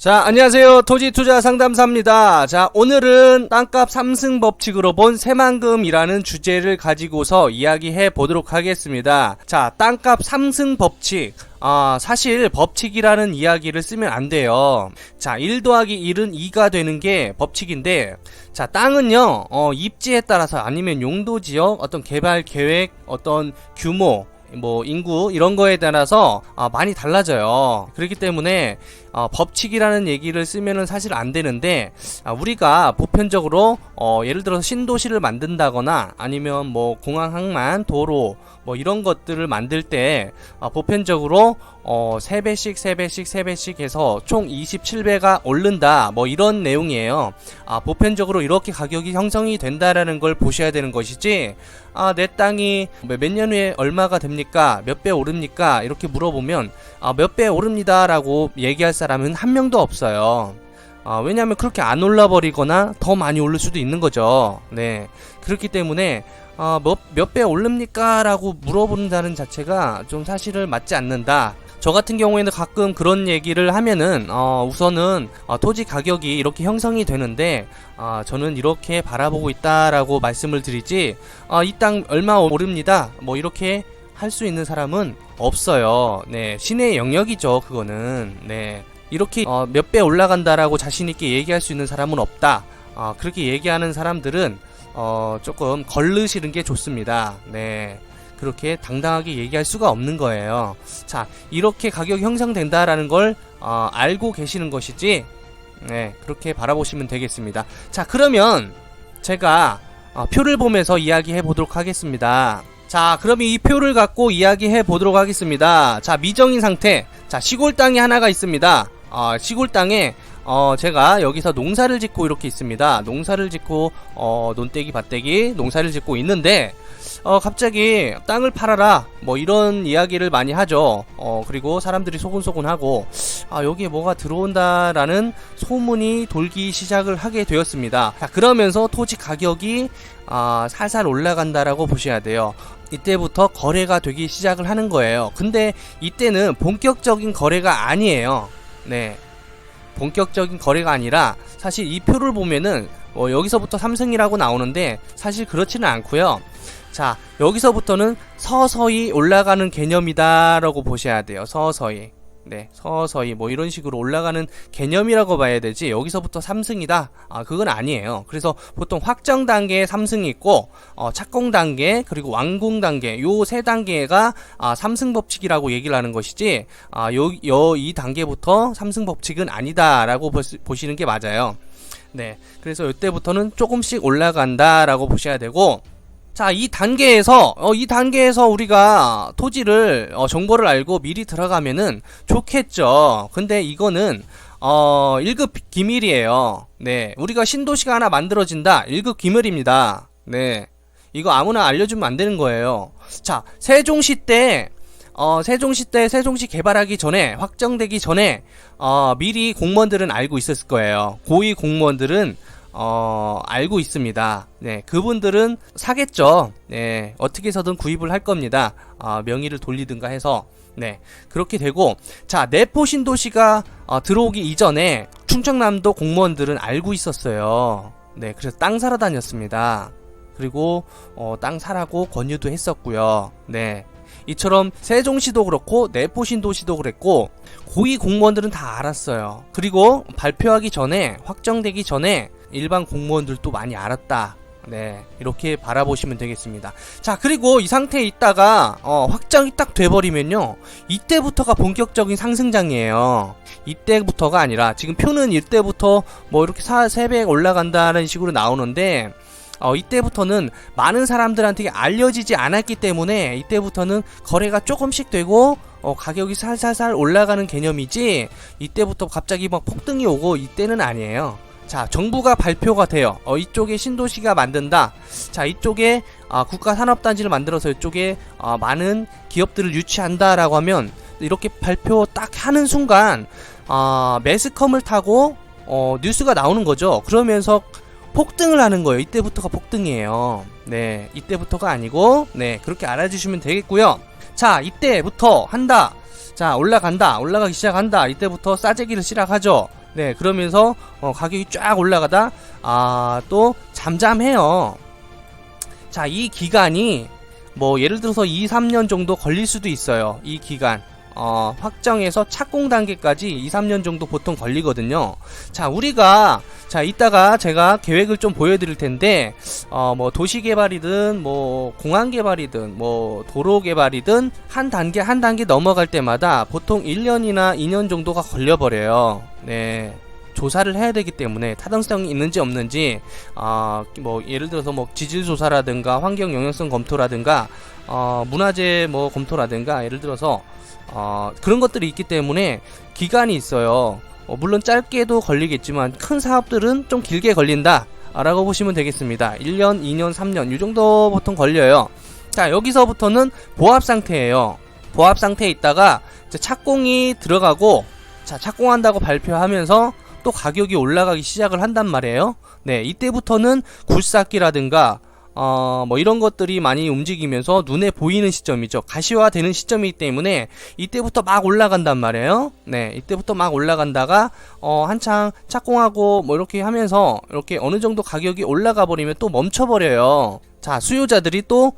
자, 안녕하세요. 토지투자상담사입니다. 자, 오늘은 땅값 3승 법칙으로 본 새만금이라는 주제를 가지고서 이야기해 보도록 하겠습니다. 자, 땅값 3승 법칙. 사실 법칙이라는 이야기를 쓰면 안 돼요. 자, 1 더하기 1은 2가 되는 게 법칙인데, 자, 땅은요, 입지에 따라서 아니면 용도지역, 어떤 개발 계획, 어떤 규모, 인구 이런 거에 따라서 많이 달라져요. 그렇기 때문에 법칙이라는 얘기를 쓰면은 사실 안 되는데, 우리가 보편적으로 예를 들어서 신도시를 만든다거나 아니면 공항, 항만, 도로 이런 것들을 만들 때 보편적으로 3배씩 해서 총 27배가 오른다 이런 내용이에요. 보편적으로 이렇게 가격이 형성이 된다라는 걸 보셔야 되는 것이지, 내 땅이 몇 년 후에 얼마가 됩니까? 몇 배 오릅니까? 이렇게 물어보면 몇 배 오릅니다 라고 얘기할 사람은 한 명도 없어요. 왜냐하면 그렇게 안 올라버리거나 더 많이 오를 수도 있는 거죠. 네, 그렇기 때문에 몇 배 오릅니까? 라고 물어본다는 자체가 좀 사실을 맞지 않는다. 저 같은 경우에는 가끔 그런 얘기를 하면은 우선은 토지 가격이 이렇게 형성이 되는데 저는 이렇게 바라보고 있다라고 말씀을 드리지, 이 땅 얼마 오릅니다 이렇게 할 수 있는 사람은 없어요. 네, 신의 영역이죠, 그거는. 네, 이렇게 몇 배 올라간다라고 자신있게 얘기할 수 있는 사람은 없다. 그렇게 얘기하는 사람들은 조금 걸르시는 게 좋습니다. 네, 그렇게 당당하게 얘기할 수가 없는 거예요. 자, 이렇게 가격이 형성된다라는 걸 알고 계시는 것이지, 네, 그렇게 바라보시면 되겠습니다. 자, 그러면 제가 표를 보면서 이야기해 보도록 하겠습니다. 자, 그럼 이 표를 갖고 이야기해 보도록 하겠습니다. 자, 미정인 상태. 자, 시골 땅이 하나가 있습니다. 시골 땅에 제가 여기서 농사를 짓고 이렇게 있습니다. 농사를 짓고 논떼기 밭떼기 농사를 짓고 있는데, 갑자기 땅을 팔아라 이런 이야기를 많이 하죠. 그리고 사람들이 소곤소곤하고 여기에 뭐가 들어온다라는 소문이 돌기 시작을 하게 되었습니다. 자, 그러면서 토지 가격이 살살 올라간다라고 보셔야 돼요. 이때부터 거래가 되기 시작을 하는 거예요. 근데 이때는 본격적인 거래가 아니에요. 네, 본격적인 거래가 아니라, 사실 이 표를 보면은 여기서부터 3승이라고 나오는데 사실 그렇지는 않고요. 자, 여기서부터는 서서히 올라가는 개념이다 라고 보셔야 돼요. 서서히. 네, 서서히 이런 식으로 올라가는 개념이라고 봐야 되지, 여기서부터 3승이다, 그건 아니에요. 그래서 보통 확정 단계에 3승이 있고, 착공 단계 그리고 완공 단계, 요 세 단계가 3승 법칙이라고 얘기를 하는 것이지, 이 단계부터 3승 법칙은 아니다 라고 보시는 게 맞아요. 네, 그래서 이때부터는 조금씩 올라간다 라고 보셔야 되고, 자, 이 단계에서 우리가 토지를 정보를 알고 미리 들어가면은 좋겠죠. 근데 이거는 1급 기밀이에요. 네, 우리가 신도시가 하나 만들어진다, 1급 기밀입니다. 네, 이거 아무나 알려주면 안 되는 거예요. 자, 세종시 때 세종시 개발하기 전에, 확정되기 전에 미리 공무원들은 알고 있었을 거예요. 고위 공무원들은 알고 있습니다. 네, 그분들은 사겠죠. 네, 어떻게 해서든 구입을 할 겁니다. 명의를 돌리든가 해서. 네, 그렇게 되고, 자, 내포 신도시가 들어오기 이전에 충청남도 공무원들은 알고 있었어요. 네, 그래서 땅 사러 다녔습니다. 그리고 땅 사라고 권유도 했었고요. 네, 이처럼 세종시도 그렇고 내포신도시도 그랬고, 고위 공무원들은 다 알았어요. 그리고 발표하기 전에, 확정되기 전에 일반 공무원들도 많이 알았다. 네, 이렇게 바라보시면 되겠습니다. 자, 그리고 이 상태에 있다가 확정이 딱 돼버리면요, 이때부터가 본격적인 상승장이에요. 이때부터가 아니라, 지금 표는 이때부터 이렇게 3배 올라간다는 식으로 나오는데, 이때부터는 많은 사람들한테 알려지지 않았기 때문에 이때부터는 거래가 조금씩 되고 가격이 살살살 올라가는 개념이지, 이때부터 갑자기 폭등이 오고 이때는 아니에요. 자, 정부가 발표가 돼요. 이쪽에 신도시가 만든다. 자, 이쪽에 국가산업단지를 만들어서 이쪽에 많은 기업들을 유치한다 라고 하면, 이렇게 발표 딱 하는 순간 매스컴을 타고 뉴스가 나오는 거죠. 그러면서 폭등을 하는 거예요. 이때부터가 폭등이에요. 네, 이때부터가 아니고, 네, 그렇게 알아주시면 되겠고요. 자, 이때부터 한다. 자, 올라간다. 올라가기 시작한다. 이때부터 싸재기를 시작하죠. 네, 그러면서 가격이 쫙 올라가다 또 잠잠해요. 자, 이 기간이 뭐 예를 들어서 2, 3년 정도 걸릴 수도 있어요. 이 기간 확정해서 착공 단계까지 2, 3년 정도 보통 걸리거든요. 자, 우리가 이따가 제가 계획을 좀 보여드릴 텐데 뭐 도시 개발이든 뭐 공항 개발이든 뭐 도로 개발이든 한 단계 한 단계 넘어갈 때마다 보통 1년이나 2년 정도가 걸려버려요. 네. 조사를 해야 되기 때문에 타당성이 있는지 없는지 뭐 예를 들어서 뭐 지질 조사라든가 환경 영향성 검토라든가 문화재 뭐 검토라든가 예를 들어서 그런 것들이 있기 때문에 기간이 있어요. 물론 짧게도 걸리겠지만 큰 사업들은 좀 길게 걸린다 라고 보시면 되겠습니다. 1년, 2년, 3년 이 정도 보통 걸려요. 자, 여기서부터는 보합 상태예요. 보합 상태에 있다가 이제 착공이 들어가고, 자, 착공한다고 발표하면서 또 가격이 올라가기 시작을 한단 말이에요. 네, 이때부터는 굴삭기라든가 뭐 이런 것들이 많이 움직이면서 눈에 보이는 시점이죠. 가시화되는 시점이기 때문에 이때부터 막 올라간단 말이에요. 네, 이때부터 막 올라간다가 한창 착공하고 뭐 이렇게 하면서 이렇게 어느 정도 가격이 올라가 버리면 또 멈춰버려요. 자, 수요자들이 또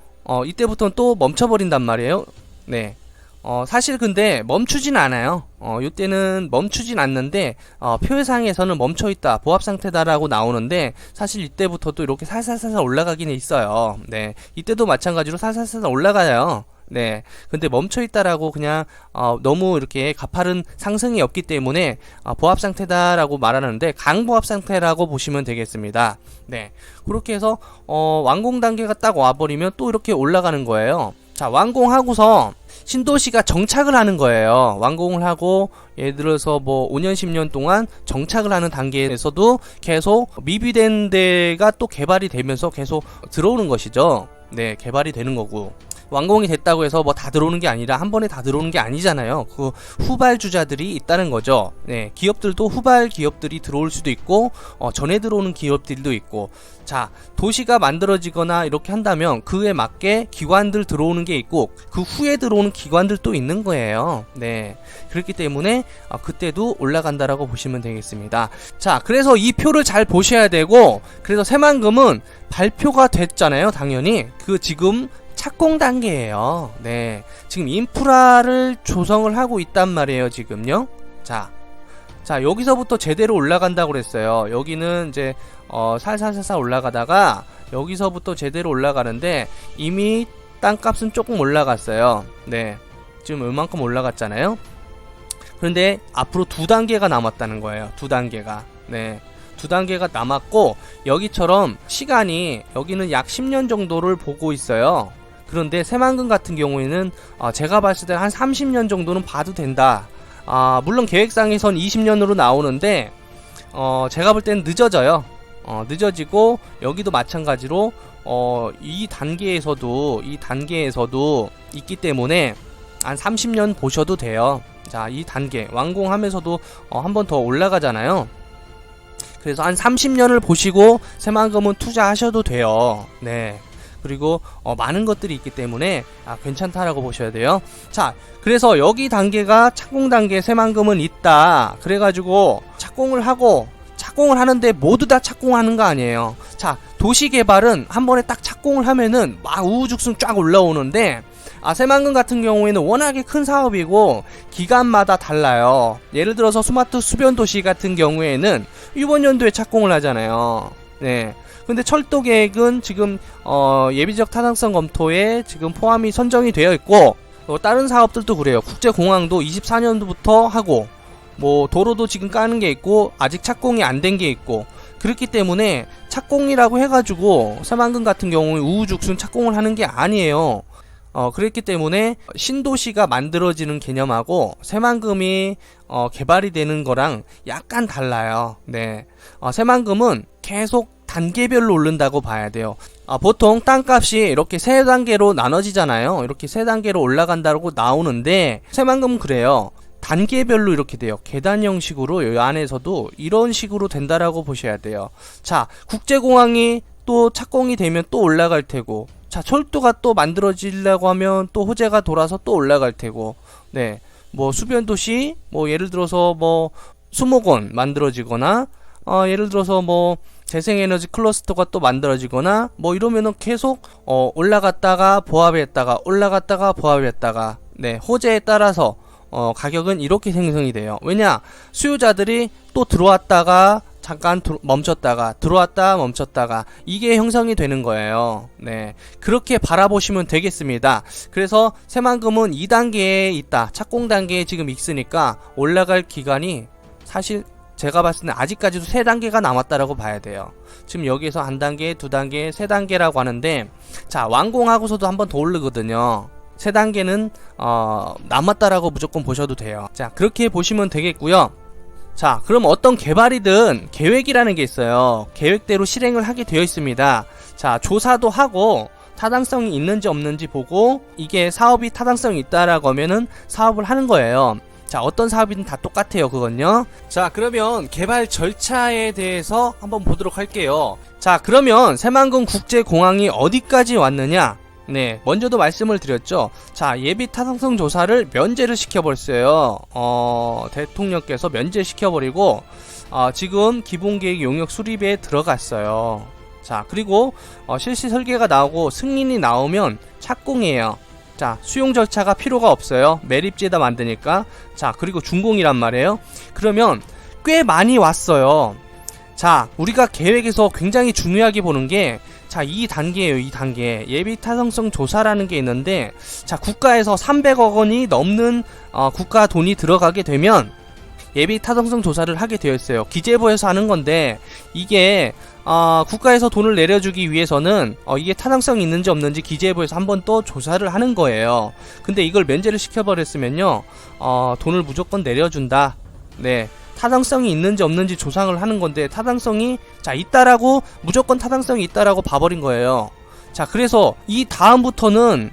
이때부터는 또 멈춰버린단 말이에요. 네. 사실 근데 멈추진 않아요. 이때는 멈추진 않는데 표상에서는 멈춰있다, 보합상태다라고 나오는데 사실 이때부터 또 이렇게 살살살살 올라가긴 있어요. 네, 이때도 마찬가지로 살살살살 올라가요. 네, 근데 멈춰있다라고 그냥 너무 이렇게 가파른 상승이 없기 때문에 보합상태다라고 말하는데 강보합상태라고 보시면 되겠습니다. 네, 그렇게 해서 완공 단계가 딱 와버리면 또 이렇게 올라가는 거예요. 자, 완공하고서 신도시가 정착을 하는 거예요. 완공을 하고 예를 들어서 뭐 5년 10년 동안 정착을 하는 단계에서도 계속 미비된 데가 또 개발이 되면서 계속 들어오는 것이죠. 네, 개발이 되는 거고, 완공이 됐다고 해서 뭐 다 들어오는 게 아니라 한 번에 다 들어오는 게 아니잖아요. 그 후발주자들이 있다는 거죠. 네, 기업들도 후발 기업들이 들어올 수도 있고 전에 들어오는 기업들도 있고, 자, 도시가 만들어지거나 이렇게 한다면 그에 맞게 기관들 들어오는 게 있고 그 후에 들어오는 기관들도 있는 거예요. 네, 그렇기 때문에 그때도 올라간다라고 보시면 되겠습니다. 자, 그래서 이 표를 잘 보셔야 되고, 그래서 새만금은 발표가 됐잖아요. 당연히 지금 착공 단계예요. 네, 지금 인프라를 조성을 하고 있단 말이에요. 지금요. 자, 여기서부터 제대로 올라간다고 그랬어요. 여기는 이제 살살살살 올라가다가 여기서부터 제대로 올라가는데 이미 땅값은 조금 올라갔어요. 네, 지금 이만큼 올라갔잖아요. 그런데 앞으로 2단계가 남았다는 거예요. 2단계가. 네, 2단계가 남았고, 여기처럼 시간이 여기는 약 10년 정도를 보고 있어요. 그런데 새만금 같은 경우에는 제가 봤을 때 한 30년 정도는 봐도 된다. 물론 계획상에선 20년으로 나오는데 제가 볼 때는 늦어져요. 늦어지고, 여기도 마찬가지로 이 단계에서도 있기 때문에 한 30년 보셔도 돼요. 자, 이 단계 완공하면서도 한 번 더 올라가잖아요. 그래서 한 30년을 보시고 새만금은 투자하셔도 돼요. 네, 그리고 많은 것들이 있기 때문에 괜찮다라고 보셔야 돼요. 자, 그래서 여기 단계가 착공 단계 새만금은 있다. 그래가지고 착공을 하는데 모두 다 착공하는 거 아니에요. 자, 도시개발은 한 번에 딱 착공을 하면은 막 우후죽순 쫙 올라오는데, 새만금 같은 경우에는 워낙에 큰 사업이고 기간마다 달라요. 예를 들어서 스마트 수변도시 같은 경우에는 이번 연도에 착공을 하잖아요. 네, 근데 철도 계획은 지금 예비적 타당성 검토에 지금 포함이 선정이 되어 있고, 다른 사업들도 그래요. 국제공항도 24년도부터 하고, 뭐 도로도 지금 까는 게 있고 아직 착공이 안 된 게 있고, 그렇기 때문에 착공이라고 해가지고 새만금 같은 경우에 우후죽순 착공을 하는 게 아니에요. 그랬기 때문에 신도시가 만들어지는 개념하고 새만금이 개발이 되는 거랑 약간 달라요. 네, 새만금은 계속 단계별로 오른다고 봐야 돼요. 보통 땅값이 이렇게 3단계로 나눠지잖아요. 이렇게 3단계로 올라간다고 나오는데 새만금은 그래요. 단계별로 이렇게 돼요. 계단 형식으로 이 안에서도 이런 식으로 된다라고 보셔야 돼요. 자, 국제공항이 또 착공이 되면 또 올라갈 테고, 자, 철도가 또 만들어지려고 하면 또 호재가 돌아서 또 올라갈 테고, 네, 뭐 수변도시, 뭐 예를 들어서 뭐 수목원 만들어지거나 예를 들어서 뭐 재생에너지 클러스터가 또 만들어지거나 뭐 이러면은 계속 올라갔다가 보합했다가 올라갔다가 보합했다가 네, 호재에 따라서 가격은 이렇게 생성이 돼요. 왜냐? 수요자들이 또 들어왔다가 잠깐 멈췄다가 들어왔다 멈췄다가 이게 형성이 되는 거예요. 네, 그렇게 바라보시면 되겠습니다. 그래서 새만금은 2단계에 있다. 착공 단계에 지금 있으니까 올라갈 기간이 사실 제가 봤을 때는 아직까지도 3단계가 남았다라고 봐야 돼요. 지금 여기에서 1단계, 2단계, 3단계라고 하는데 자, 완공하고서도 한번 더 오르거든요. 3단계는 남았다라고 무조건 보셔도 돼요. 자, 그렇게 보시면 되겠고요. 자, 그럼 어떤 개발이든 계획이라는 게 있어요. 계획대로 실행을 하게 되어 있습니다. 자, 조사도 하고 타당성이 있는지 없는지 보고 이게 사업이 타당성이 있다라고 하면은 사업을 하는 거예요. 자, 어떤 사업이든 다 똑같아요, 그건요. 자, 그러면 개발 절차에 대해서 한번 보도록 할게요. 자, 그러면 새만금 국제공항이 어디까지 왔느냐? 네, 먼저도 말씀을 드렸죠. 자, 예비 타당성 조사를 면제를 시켜버렸어요. 대통령께서 면제시켜버리고 지금 기본계획 용역 수립에 들어갔어요. 자, 그리고 실시 설계가 나오고 승인이 나오면 착공이에요. 자, 수용 절차가 필요가 없어요. 매립지에다 만드니까. 자, 그리고 준공이란 말이에요. 그러면 꽤 많이 왔어요. 자, 우리가 계획에서 굉장히 중요하게 보는 게 자, 2단계예요. 2단계 예비 타당성 조사라는 게 있는데 자, 국가에서 300억 원이 넘는 국가 돈이 들어가게 되면 예비 타당성 조사를 하게 되어 있어요. 기재부에서 하는 건데 이게 국가에서 돈을 내려주기 위해서는 이게 타당성이 있는지 없는지 기재부에서 한번 또 조사를 하는 거예요. 근데 이걸 면제를 시켜버렸으면요 돈을 무조건 내려준다. 네, 타당성이 있는지 없는지 조사를 하는 건데 타당성이 자 있다라고 무조건 타당성이 있다라고 봐버린 거예요. 자, 그래서 이 다음부터는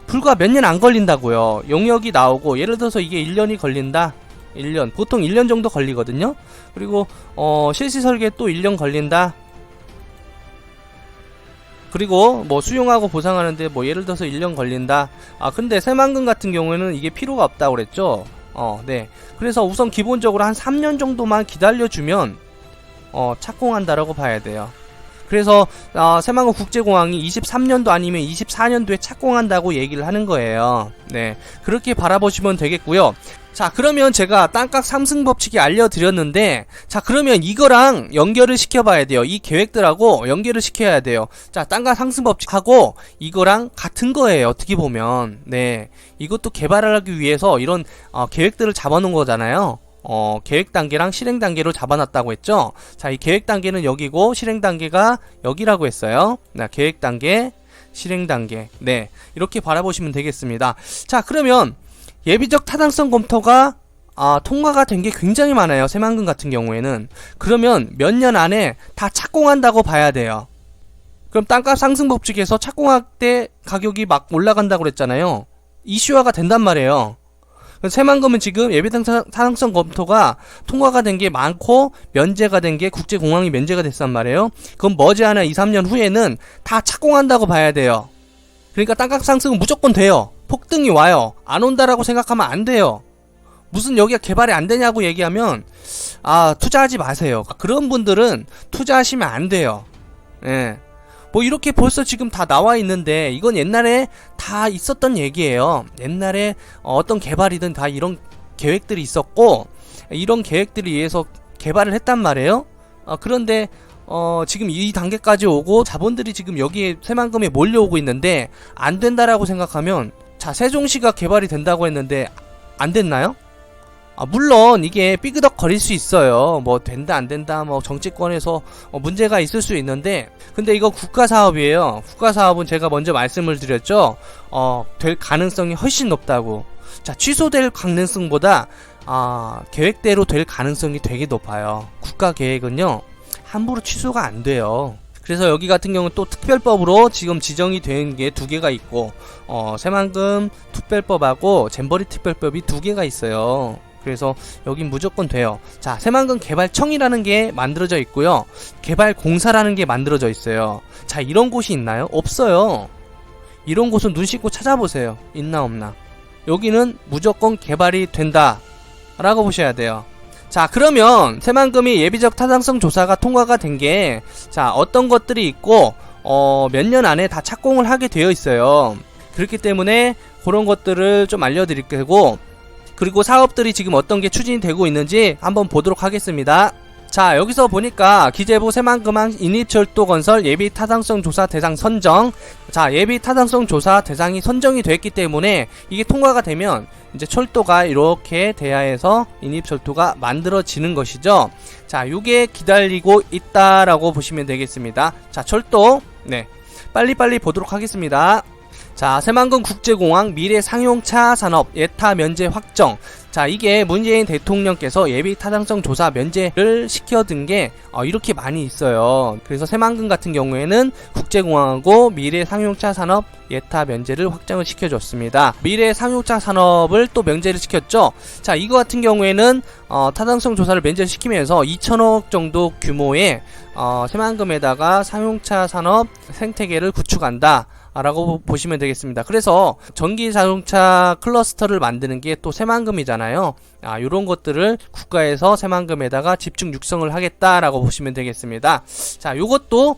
불과 몇 년 안 걸린다고요. 용역이 나오고 예를 들어서 이게 1년이 걸린다. 1년 보통 1년 정도 걸리거든요. 그리고 실시 설계 또 1년 걸린다. 그리고 뭐 수용하고 보상하는데 뭐 예를 들어서 1년 걸린다. 근데 새만금 같은 경우에는 이게 필요가 없다고 그랬죠. 네. 그래서 우선 기본적으로 한 3년 정도만 기다려주면 착공한다라고 봐야 돼요. 그래서 새만금 국제공항이 23년도 아니면 24년도에 착공한다고 얘기를 하는 거예요. 네, 그렇게 바라보시면 되겠고요. 자, 그러면 제가 땅값 상승 법칙이 알려드렸는데 자, 그러면 이거랑 연결을 시켜봐야 돼요. 이 계획들하고 연결을 시켜야 돼요. 자, 땅값 상승 법칙하고 이거랑 같은 거예요. 어떻게 보면. 네, 이것도 개발을 하기 위해서 이런 계획들을 잡아놓은 거잖아요. 계획 단계랑 실행 단계로 잡아놨다고 했죠. 자, 이 계획 단계는 여기고 실행 단계가 여기라고 했어요. 네, 계획 단계, 실행 단계. 네, 이렇게 바라보시면 되겠습니다. 자, 그러면 예비적 타당성 검토가 통과가 된 게 굉장히 많아요. 새만금 같은 경우에는. 그러면 몇 년 안에 다 착공한다고 봐야 돼요. 그럼 땅값 상승 법칙에서 착공할 때 가격이 막 올라간다고 그랬잖아요. 이슈화가 된단 말이에요. 새만금은 지금 예비 타당성 검토가 통과가 된 게 많고 면제가 된 게 국제공항이 면제가 됐단 말이에요. 그럼 머지않아 2-3년 후에는 다 착공한다고 봐야 돼요. 그러니까 땅값 상승은 무조건 돼요. 폭등이 와요. 안 온다라고 생각하면 안 돼요. 무슨 여기가 개발이 안 되냐고 얘기하면 투자하지 마세요. 그런 분들은 투자하시면 안 돼요. 예. 뭐 이렇게 벌써 지금 다 나와 있는데 이건 옛날에 다 있었던 얘기예요. 옛날에 어떤 개발이든 다 이런 계획들이 있었고 이런 계획들에 의해서 개발을 했단 말이에요. 그런데 지금 이 단계까지 오고 자본들이 지금 여기에 새만금에 몰려오고 있는데 안 된다라고 생각하면 자, 세종시가 개발이 된다고 했는데 안 됐나요? 물론 이게 삐그덕 거릴 수 있어요. 뭐 된다 안 된다 뭐 정치권에서 문제가 있을 수 있는데 근데 이거 국가사업이에요. 국가사업은 제가 먼저 말씀을 드렸죠. 될 가능성이 훨씬 높다고. 자, 취소될 가능성보다 계획대로 될 가능성이 되게 높아요. 국가계획은요 함부로 취소가 안 돼요. 그래서 여기 같은 경우는 또 특별법으로 지금 지정이 된 게 2개가 있고 새만금 특별법하고 잼버리 특별법이 2개가 있어요. 그래서 여긴 무조건 돼요. 자, 새만금 개발청이라는 게 만들어져 있고요. 개발공사라는 게 만들어져 있어요. 자, 이런 곳이 있나요? 없어요. 이런 곳은 눈 씻고 찾아보세요. 있나 없나. 여기는 무조건 개발이 된다 라고 보셔야 돼요. 자, 그러면 새만금이 예비적 타당성 조사가 통과가 된 게, 자, 어떤 것들이 있고, 몇 년 안에 다 착공을 하게 되어 있어요. 그렇기 때문에 그런 것들을 좀 알려드릴 거고, 그리고 사업들이 지금 어떤 게 추진이 되고 있는지 한번 보도록 하겠습니다. 자, 여기서 보니까 기재부 새만금항 인입철도건설 예비 타당성 조사 대상 선정. 자, 예비 타당성 조사 대상이 선정이 됐기 때문에 이게 통과가 되면 이제 철도가 이렇게 돼야 해서 인입철도가 만들어지는 것이죠. 자, 요게 기다리고 있다라고 보시면 되겠습니다. 자, 철도, 네, 빨리빨리 보도록 하겠습니다. 자, 새만금 국제공항 미래 상용차 산업 예타 면제 확정. 자, 이게 문재인 대통령께서 예비 타당성 조사 면제를 시켜둔 게 이렇게 많이 있어요. 그래서 새만금 같은 경우에는 국제공항하고 미래 상용차 산업 예타 면제를 확정을 시켜줬습니다. 미래 상용차 산업을 또 면제를 시켰죠. 자, 이거 같은 경우에는 타당성 조사를 면제를 시키면서 2천억 정도 규모의 새만금에다가 상용차 산업 생태계를 구축한다 라고 보시면 되겠습니다. 그래서 전기 자동차 클러스터를 만드는 게 또 새만금이잖아요. 요런 것들을 국가에서 새만금에다가 집중 육성을 하겠다라고 보시면 되겠습니다. 자, 요것도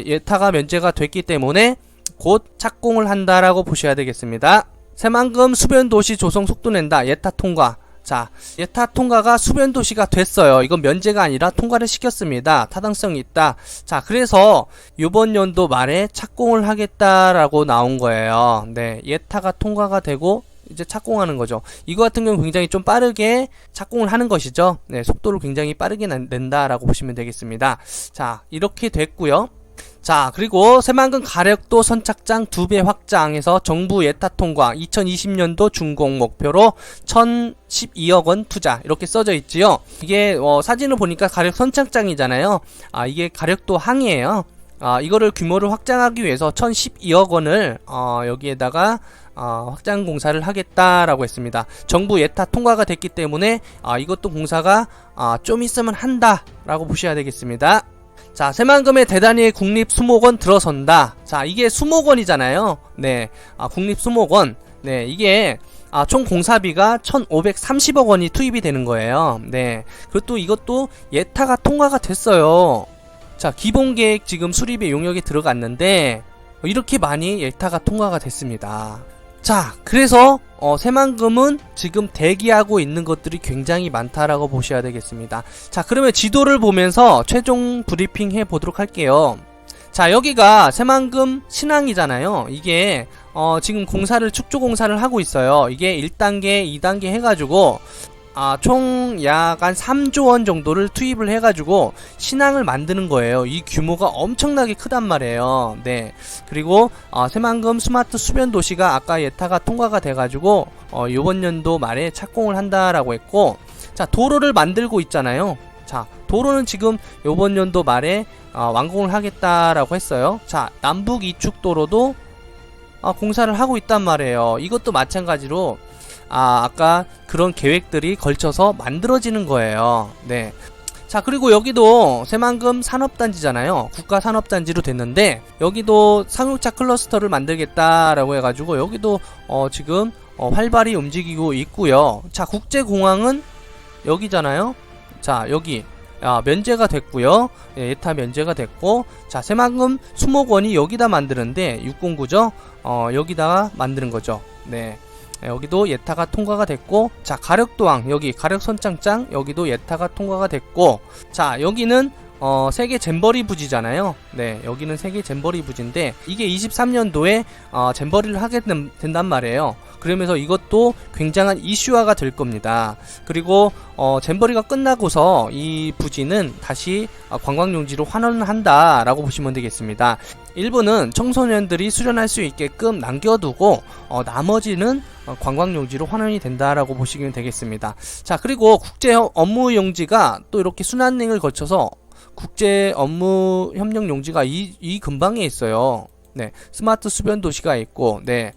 예타가 면제가 됐기 때문에 곧 착공을 한다라고 보셔야 되겠습니다. 새만금 수변도시 조성 속도 낸다 예타 통과. 자, 예타 통과가 수변도시가 됐어요. 이건 면제가 아니라 통과를 시켰습니다. 타당성이 있다. 자, 그래서 이번 연도 말에 착공을 하겠다라고 나온 거예요. 네, 예타가 통과가 되고 이제 착공하는 거죠. 이거 같은 경우는 굉장히 좀 빠르게 착공을 하는 것이죠. 네, 속도를 굉장히 빠르게 낸다라고 보시면 되겠습니다. 자, 이렇게 됐고요. 자, 그리고 새만금 가력도 선착장 2배 확장해서 정부 예타 통과 2020년도 준공 목표로 1012억원 투자 이렇게 써져 있지요. 이게 사진을 보니까 가력 선착장이잖아요. 이게 가력도 항이에요. 이거를 규모를 확장하기 위해서 1012억원을 여기에다가 확장 공사를 하겠다라고 했습니다. 정부 예타 통과가 됐기 때문에 이것도 공사가 좀 있으면 한다라고 보셔야 되겠습니다. 자, 새만금의 대단위의 국립수목원 들어선다. 자, 이게 수목원이잖아요. 네, 국립수목원. 네, 이게 총 공사비가 1,530억 원이 투입이 되는 거예요. 네, 그리고 이것도 예타가 통과가 됐어요. 자, 기본계획 지금 수립의 용역에 들어갔는데 이렇게 많이 예타가 통과가 됐습니다. 자, 그래서 새만금은 지금 대기하고 있는 것들이 굉장히 많다라고 보셔야 되겠습니다. 자, 그러면 지도를 보면서 최종 브리핑 해 보도록 할게요. 자, 여기가 새만금 신항이잖아요. 이게 지금 공사를 축조 공사를 하고 있어요. 이게 1단계, 2단계 해가지고 총 약 한 3조 원 정도를 투입을 해가지고 신항을 만드는 거예요. 이 규모가 엄청나게 크단 말이에요. 네. 그리고 새만금 스마트 수변 도시가 아까 예타가 통과가 돼가지고 요번 연도 말에 착공을 한다라고 했고, 자, 도로를 만들고 있잖아요. 자, 도로는 지금 요번 연도 말에 완공을 하겠다라고 했어요. 자, 남북 이축 도로도 공사를 하고 있단 말이에요. 이것도 마찬가지로 아까 그런 계획들이 걸쳐서 만들어지는 거예요. 네. 자, 그리고 여기도 새만금 산업단지잖아요. 국가산업단지로 됐는데 여기도 상용차 클러스터를 만들겠다라고 해가지고 여기도 지금 활발히 움직이고 있고요. 자, 국제공항은 여기잖아요. 자, 여기 면제가 됐고요. 예타 면제가 됐고, 자, 새만금 수목원이 여기다 만드는데 609죠. 여기다가 만드는 거죠. 네. 여기도 예타가 통과가 됐고, 자, 가력도항 여기 가력선착장 여기도 예타가 통과가 됐고, 자, 여기는 세계 잼버리 부지잖아요. 네, 여기는 세계 잼버리 부지인데 이게 23년도에 잼버리를 하게 된단 말이에요. 그러면서 이것도 굉장한 이슈화가 될 겁니다. 그리고 잼버리가 끝나고서 이 부지는 다시 관광용지로 환원을 한다라고 보시면 되겠습니다. 일부는 청소년들이 수련할 수 있게끔 남겨두고 나머지는 관광용지로 환원이 된다라고 보시면 되겠습니다. 자, 그리고 국제 업무 용지가 또 이렇게 순환링을 거쳐서 국제 업무 협력 용지가 이 근방에 있어요. 네, 스마트 수변 도시가 있고, 네.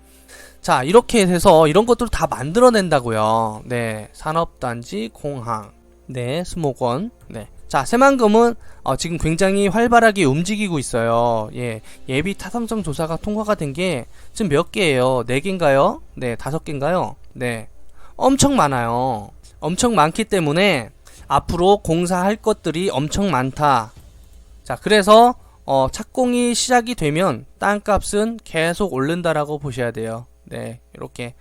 자, 이렇게 해서 이런 것들을 다 만들어낸다고요. 네, 산업단지, 공항, 네, 수목원, 네. 자, 새만금은 지금 굉장히 활발하게 움직이고 있어요. 예, 예비 타당성 조사가 통과가 된 게 지금 몇 개예요? 4개인가요? 네, 5개인가요? 네, 엄청 많아요. 엄청 많기 때문에 앞으로 공사할 것들이 엄청 많다. 자, 그래서 착공이 시작이 되면 땅값은 계속 오른다라고 보셔야 돼요. 네, 이렇게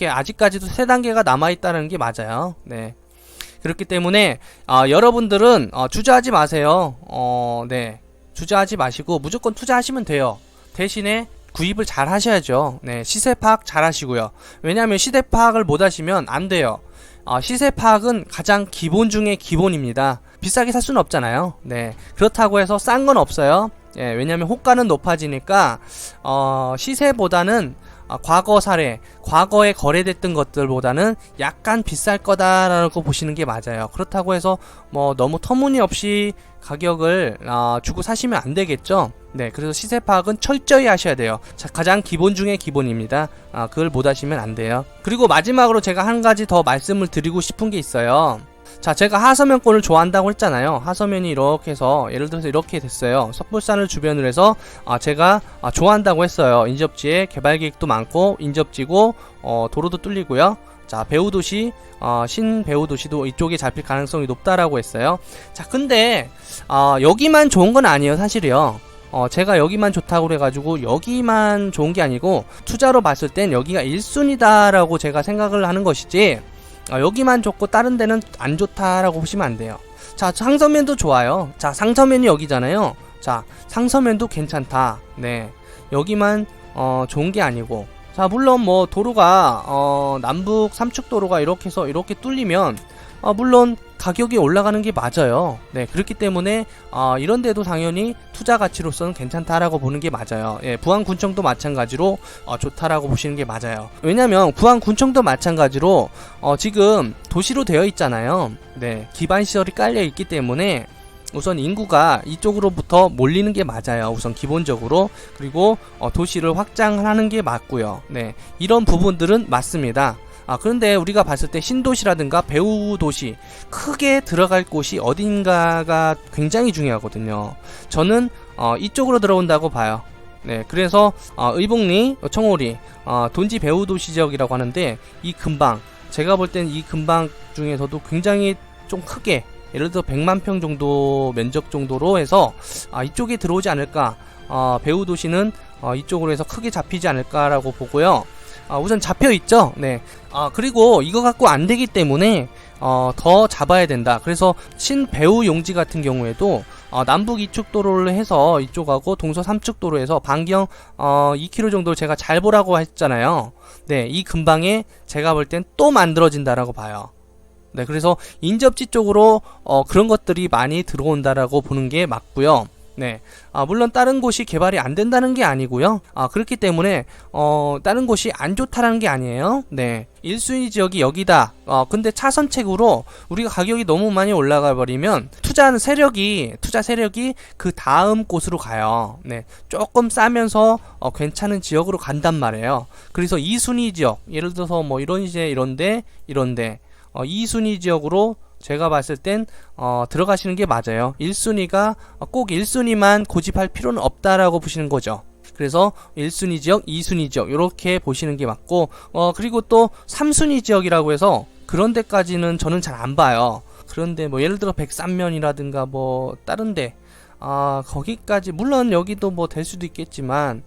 아직까지도 세 단계가 남아 있다는 게 맞아요. 네, 그렇기 때문에 여러분들은 주저하지 마세요. 네, 주저하지 마시고 무조건 투자하시면 돼요. 대신에 구입을 잘 하셔야죠. 네, 시세 파악 잘 하시고요. 왜냐하면 시세 파악을 못 하시면 안 돼요. 시세 파악은 가장 기본 중에 기본입니다. 비싸게 살 수는 없잖아요. 네, 그렇다고 해서 싼 건 없어요. 예, 왜냐하면 호가는 높아지니까 시세보다는 과거 사례, 과거에 거래됐던 것들보다는 약간 비쌀 거다라고 보시는 게 맞아요. 그렇다고 해서 뭐 너무 터무니없이 가격을 주고 사시면 안 되겠죠. 네, 그래서 시세 파악은 철저히 하셔야 돼요. 자, 가장 기본 중에 기본입니다. 그걸 못 하시면 안 돼요. 그리고 마지막으로 제가 한 가지 더 말씀을 드리고 싶은 게 있어요. 자, 제가 하서면권을 좋아한다고 했잖아요. 하서면이 이렇게 해서 예를 들어서 이렇게 됐어요. 섭불산을 주변으로 해서 제가 좋아한다고 했어요. 인접지에 개발계획도 많고 인접지고 도로도 뚫리고요. 자, 배우도시 신배우도시도 이쪽에 잡힐 가능성이 높다라고 했어요. 자, 근데 여기만 좋은 건 아니에요, 사실이요. 제가 여기만 좋다고 그래가지고 여기만 좋은 게 아니고 투자로 봤을 땐 여기가 1순위다 라고 제가 생각을 하는 것이지, 여기만 좋고 다른 데는 안 좋다라고 보시면 안 돼요. 자, 상서면도 좋아요. 자, 상서면이 여기잖아요. 자, 상서면도 괜찮다. 네, 여기만 좋은 게 아니고, 자, 물론 뭐 도로가 남북 삼축도로가 이렇게 해서 이렇게 뚫리면 물론 가격이 올라가는 게 맞아요. 네, 그렇기 때문에 이런 데도 당연히 투자 가치로서는 괜찮다라고 보는 게 맞아요. 예, 부안군청도 마찬가지로 좋다라고 보시는 게 맞아요. 왜냐면 부안군청도 마찬가지로 지금 도시로 되어 있잖아요. 네, 기반시설이 깔려 있기 때문에 우선 인구가 이쪽으로부터 몰리는 게 맞아요. 우선 기본적으로. 그리고 도시를 확장하는 게 맞고요. 네, 이런 부분들은 맞습니다. 그런데 우리가 봤을 때 신도시라든가 배후도시, 크게 들어갈 곳이 어딘가가 굉장히 중요하거든요. 저는 이쪽으로 들어온다고 봐요. 네, 그래서 의복리, 청오리, 돈지 배후도시 지역이라고 하는데, 이 근방, 제가 볼 땐 이 근방 중에서도 굉장히 좀 크게, 예를 들어 100만 평 정도 면적 정도로 해서 이쪽에 들어오지 않을까, 배후도시는 이쪽으로 해서 크게 잡히지 않을까라고 보고요. 우선 잡혀있죠. 네. 그리고 이거 갖고 안 되기 때문에 더 잡아야 된다. 그래서 신배후 용지 같은 경우에도 남북 이축도로를 해서 이쪽하고 동서 삼축도로 해서 반경 2km 정도 제가 잘 보라고 했잖아요. 네, 이 근방에 제가 볼 땐 또 만들어진다라고 봐요. 네, 그래서 인접지 쪽으로 그런 것들이 많이 들어온다라고 보는 게 맞고요. 네, 물론 다른 곳이 개발이 안 된다는 게 아니고요. 그렇기 때문에 다른 곳이 안 좋다라는 게 아니에요. 네, 1순위 지역이 여기다. 근데 차선책으로 우리가 가격이 너무 많이 올라가 버리면 투자 세력이 그 다음 곳으로 가요. 네, 조금 싸면서 괜찮은 지역으로 간단 말이에요. 그래서 2순위 지역, 예를 들어서 뭐 이런데 2순위 지역으로 제가 봤을 땐 들어가시는 게 맞아요. 1순위가 꼭 1순위만 고집할 필요는 없다라고 보시는 거죠. 그래서 1순위 지역, 2순위 지역 이렇게 보시는 게 맞고, 그리고 또 3순위 지역이라고 해서 그런 데까지는 저는 잘 안 봐요. 그런데 뭐 예를 들어 백산면이라든가 뭐 다른데 거기까지, 물론 여기도 뭐 될 수도 있겠지만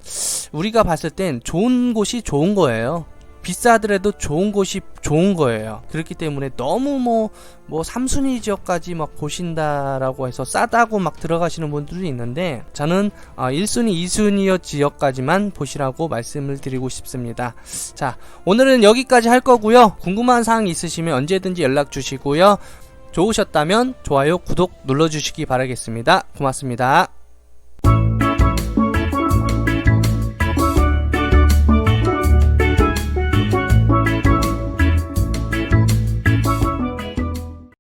우리가 봤을 땐 좋은 곳이 좋은 거예요. 비싸더라도 좋은 곳이 좋은 거예요. 그렇기 때문에 너무 뭐 3순위 지역까지 막 보신다라고 해서 싸다고 막 들어가시는 분들이 있는데, 저는 1순위, 2순위 지역까지만 보시라고 말씀을 드리고 싶습니다. 자, 오늘은 여기까지 할 거고요. 궁금한 사항 있으시면 언제든지 연락 주시고요. 좋으셨다면 좋아요, 구독 눌러주시기 바라겠습니다. 고맙습니다.